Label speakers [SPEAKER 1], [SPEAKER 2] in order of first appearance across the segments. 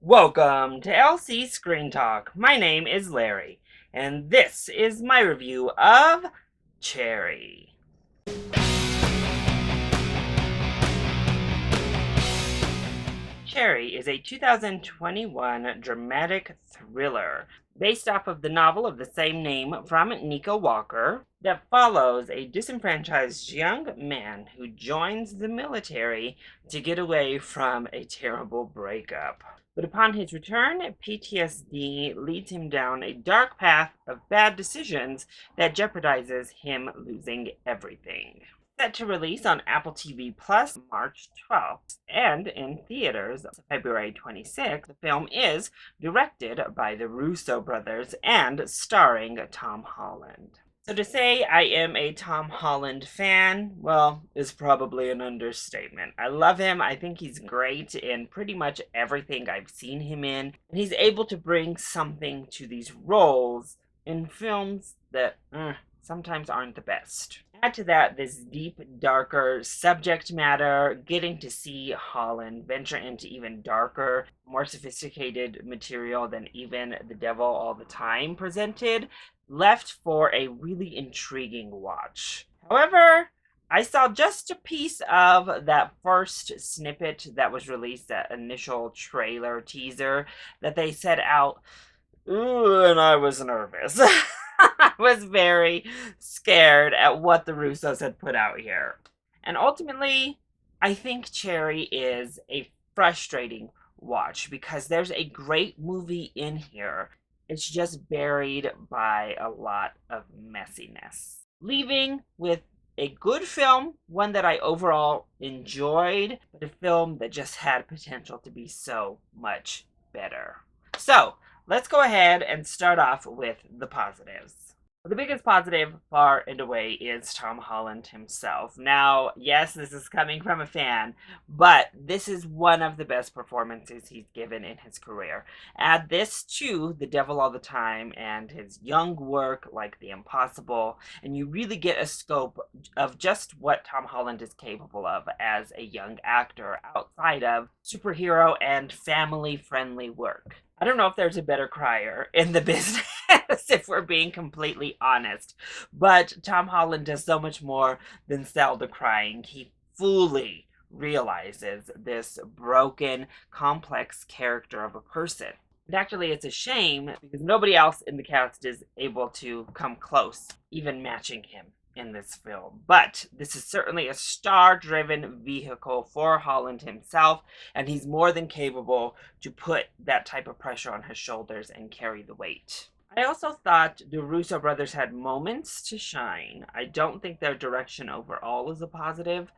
[SPEAKER 1] Welcome to LC Screen Talk. My name is Larry, and this is my review of Cherry. Cherry is a 2021 dramatic thriller based off of the novel of the same name from Nico Walker that follows a disenfranchised young man who joins the military to get away from a terrible breakup. But upon his return, PTSD leads him down a dark path of bad decisions that jeopardizes him losing everything. Set to release on Apple TV Plus March 12th and in theaters February 26th. The film is directed by the Russo Brothers and starring Tom Holland. So to say I am a Tom Holland fan, well, is probably an understatement. I love him. I think he's great in pretty much everything I've seen him in. And he's able to bring something to these roles in films that sometimes aren't the best. Add to that this deep, darker subject matter, getting to see Holland venture into even darker, more sophisticated material than even The Devil All the Time presented, left for a really intriguing watch. However, I saw just a piece of that first snippet that was released, that initial trailer teaser that they set out, and I was nervous. I was very scared at what the Russos had put out here. And ultimately, I think Cherry is a frustrating watch because there's a great movie in here. It's just buried by a lot of messiness. Leaving with a good film, one that I overall enjoyed, but a film that just had potential to be so much better. So, let's go ahead and start off with the positives. The biggest positive, far and away, is Tom Holland himself. Now, yes, this is coming from a fan, but this is one of the best performances he's given in his career. Add this to The Devil All the Time and his young work like The Impossible, and you really get a scope of just what Tom Holland is capable of as a young actor outside of superhero and family-friendly work. I don't know if there's a better crier in the business, if we're being completely honest. But Tom Holland does so much more than sell the crying. He fully realizes this broken, complex character of a person. And actually, it's a shame because nobody else in the cast is able to come close, even matching him in this film. But this is certainly a star-driven vehicle for Holland himself, and he's more than capable to put that type of pressure on his shoulders and carry the weight. I also thought the Russo brothers had moments to shine. I don't think their direction overall is a positive,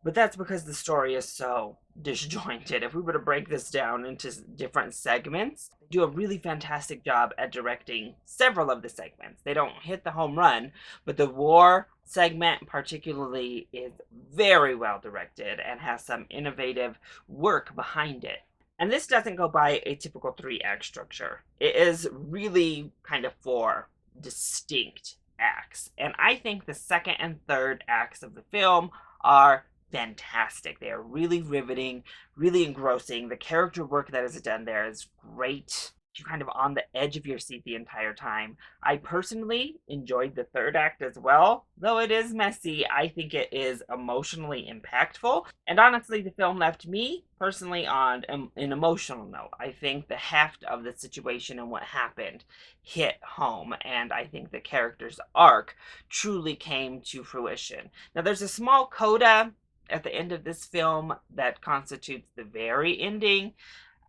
[SPEAKER 1] but that's because the story is so disjointed. If we were to break this down into different segments, they do a really fantastic job at directing several of the segments. They don't hit the home run, but the war segment particularly is very well directed and has some innovative work behind it. And this doesn't go by a typical 3-act structure. It is really kind of 4 distinct acts. And I think the second and third acts of the film are fantastic. They are really riveting, really engrossing. The character work that is done there is great. You're kind of on the edge of your seat the entire time. I personally enjoyed the third act as well. Though it is messy, I think it is emotionally impactful. And honestly, the film left me personally on an emotional note. I think the heft of the situation and what happened hit home. And I think the character's arc truly came to fruition. Now, there's a small coda at the end of this film that constitutes the very ending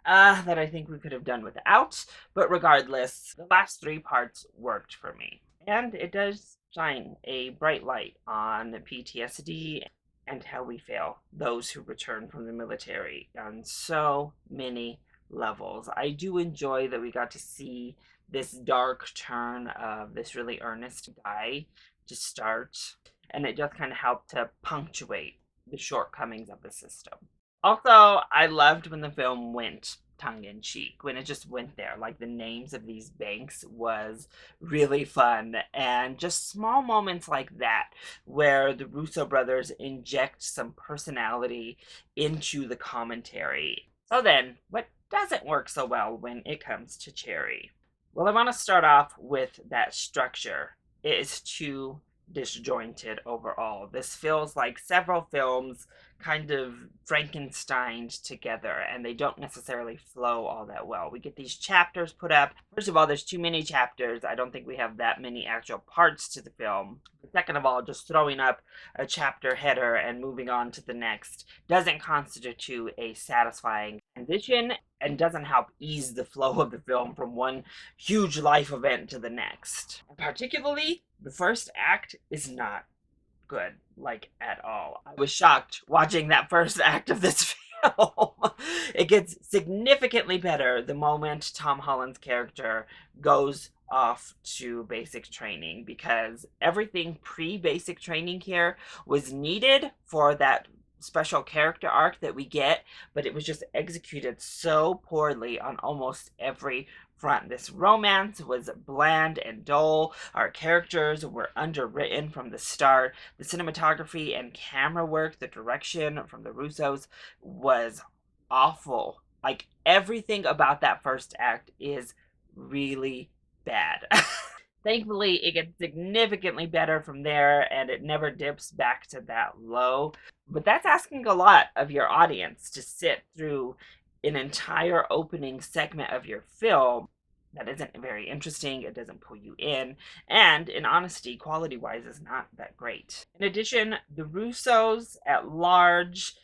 [SPEAKER 1] that I think we could have done without. But regardless, the last 3 parts worked for me. And it does shine a bright light on PTSD and how we fail those who return from the military on so many levels. I do enjoy that we got to see this dark turn of this really earnest guy to start, and it just kind of helped to punctuate the shortcomings of the system. Also, I loved when the film went tongue-in-cheek, when it just went there. Like, the names of these banks was really fun, and just small moments like that where the Russo brothers inject some personality into the commentary. So then, what doesn't work so well when it comes to Cherry? Well, I want to start off with that structure. It is too disjointed overall. This feels like several films kind of Frankensteined together, and they don't necessarily flow all that well. We get these chapters put up. First of all, there's too many chapters. I don't think we have that many actual parts to the film. Second of all, just throwing up a chapter header and moving on to the next doesn't constitute a satisfying transition and doesn't help ease the flow of the film from one huge life event to the next. Particularly, the first act is not good, like at all. I was shocked watching that first act of this film. It gets significantly better the moment Tom Holland's character goes off to basic training, because everything pre-basic training here was needed for that special character arc that we get, but it was just executed so poorly on almost every front. This romance was bland and dull. Our characters were underwritten from the start. The cinematography and camera work, the direction from the Russos was awful. Like, everything about that first act is really bad. Thankfully, it gets significantly better from there, and it never dips back to that low. But that's asking a lot of your audience to sit through an entire opening segment of your film that isn't very interesting, it doesn't pull you in, and in honesty, quality-wise, is not that great. In addition, the Russos at large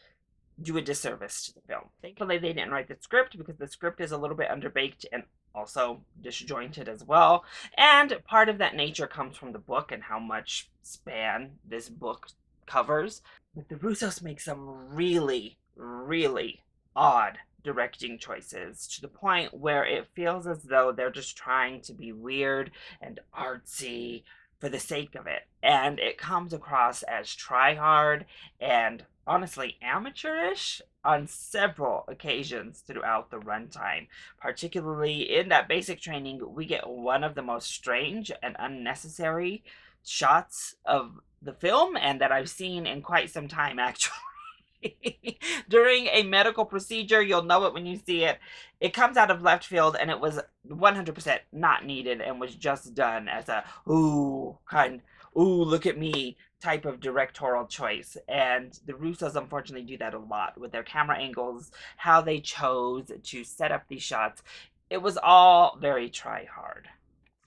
[SPEAKER 1] do a disservice to the film. Thankfully, they didn't write the script, because the script is a little bit underbaked and also disjointed as well. And part of that nature comes from the book and how much span this book covers. But the Russos make some really, really odd directing choices, to the point where it feels as though they're just trying to be weird and artsy for the sake of it. And it comes across as try-hard and honestly amateurish on several occasions throughout the runtime. Particularly in that basic training, we get one of the most strange and unnecessary shots of the film, and that I've seen in quite some time, actually. During a medical procedure, you'll know it when you see it. It comes out of left field, and it was 100% not needed and was just done as a ooh look at me type of directorial choice. And the Russos unfortunately do that a lot with their camera angles, how they chose to set up these shots. It was all very try hard.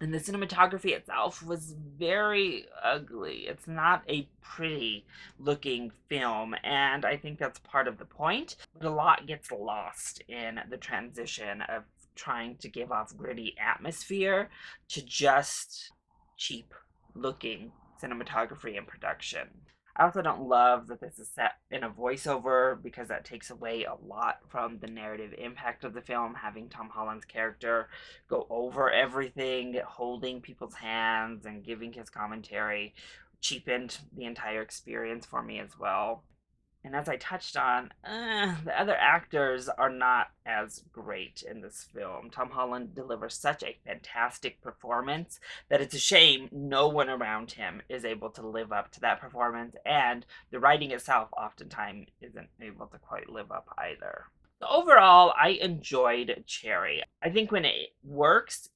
[SPEAKER 1] And the cinematography itself was very ugly. It's not a pretty looking film, and I think that's part of the point. But a lot gets lost in the transition of trying to give off gritty atmosphere to just cheap looking cinematography and production. I also don't love that this is set in a voiceover, because that takes away a lot from the narrative impact of the film. Having Tom Holland's character go over everything, holding people's hands and giving his commentary, cheapened the entire experience for me as well. And as I touched on, the other actors are not as great in this film. Tom Holland delivers such a fantastic performance that it's a shame no one around him is able to live up to that performance, and the writing itself oftentimes isn't able to quite live up either. So overall, I enjoyed Cherry. I think when it works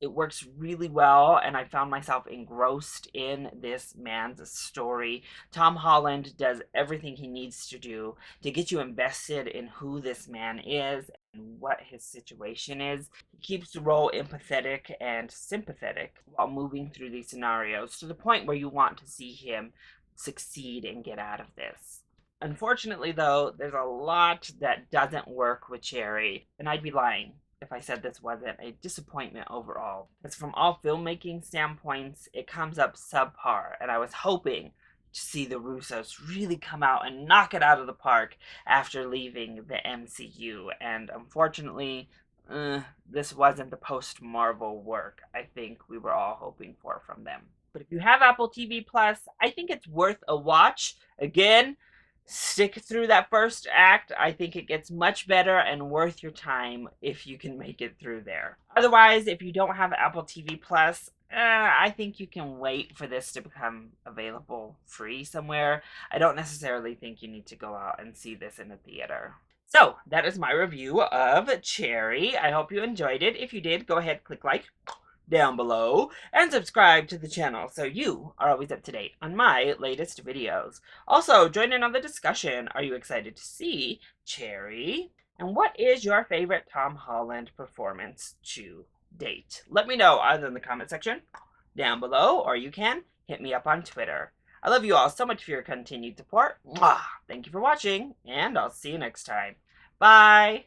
[SPEAKER 1] really well, and I found myself engrossed in this man's story. Tom Holland does everything he needs to do to get you invested in who this man is and what his situation is. He keeps the role empathetic and sympathetic while moving through these scenarios, to the point where you want to see him succeed and get out of this. Unfortunately, though, there's a lot that doesn't work with Cherry, and I'd be lying if I said this wasn't a disappointment overall. Because from all filmmaking standpoints, it comes up subpar, and I was hoping to see the Russos really come out and knock it out of the park after leaving the MCU, and unfortunately, this wasn't the post-Marvel work I think we were all hoping for from them. But if you have Apple TV Plus, I think it's worth a watch. Again, stick through that first act. I think it gets much better and worth your time if you can make it through there. Otherwise, if you don't have Apple TV Plus, I think you can wait for this to become available free somewhere. I don't necessarily think you need to go out and see this in a theater. So, that is my review of Cherry. I hope you enjoyed it. If you did, go ahead, click like down below and subscribe to the channel so you are always up to date on my latest videos. Also, join in on the discussion. Are you excited to see Cherry? And what is your favorite Tom Holland performance to date? Let me know either in the comment section down below, or you can hit me up on Twitter. I love you all so much for your continued support. Mwah! Thank you for watching, and I'll see you next time. Bye!